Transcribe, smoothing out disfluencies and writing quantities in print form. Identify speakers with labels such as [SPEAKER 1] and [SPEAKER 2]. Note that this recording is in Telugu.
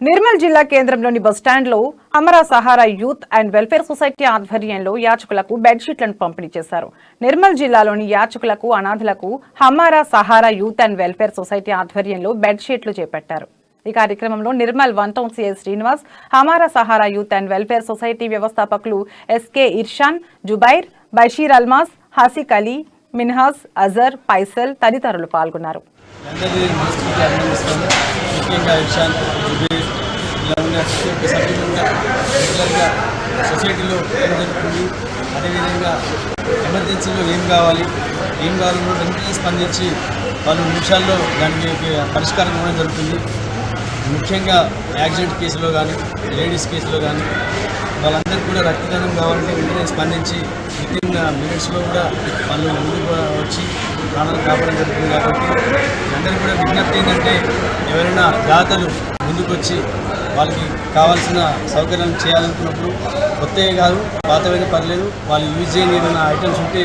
[SPEAKER 1] నిర్మల్ జిల్లా కేంద్రంలోని బస్టాండ్లో Hamara Sahara youth and welfare society ఆధ్వర్యంలో యాచకులకు బెడ్షీట్లను పంపిణీ చేశారు. నిర్మల్ జిల్లాలోని యాచకులకు, అనాథలకు Hamara Sahara youth and welfare society ఆధ్వర్యంలో బెడ్షీట్లు చేపట్టారు. ఈ కార్యక్రమంలో Nirmal 1 town CI Srinivas, Hamara Sahara youth and welfare society వ్యవస్థాపకులు ఎస్కే ఇర్షాన్, జుబైర్, బషీర్ అల్మాస్, హసిక్ అలీ, మిన్హాజ్, అజర్, పైసల్ తదితరులు పాల్గొన్నారు.
[SPEAKER 2] సొసైటీలో ఏం జరుగుతుంది, అదేవిధంగా ఎమర్జెన్సీలో ఏం కావాలో వెంటనే స్పందించి వాళ్ళు నిమిషాల్లో దానికి పరిష్కారం ఇవ్వడం జరుగుతుంది. ముఖ్యంగా యాక్సిడెంట్ కేసులో కానీ, లేడీస్ కేసులో కానీ వాళ్ళందరికీ కూడా రక్తదానం కావాలంటే వెంటనే స్పందించి వితిన్ మినిట్స్లో కూడా వాళ్ళు ముందుకు వచ్చి ప్రాణాలు కాపాడడం జరుగుతుంది. కాబట్టి అందరూ కూడా విజ్ఞప్తి ఏంటంటే ఎవరైనా దాతలు ముందుకొచ్చి వాళ్ళకి కావాల్సిన సౌకర్యాలను చేయాలనుకున్నప్పుడు కొత్తగా కాదు, పాతవైనా పర్లేదు, వాళ్ళు యూజ్ చేయని ఏదైనా ఐటమ్స్ ఉంటే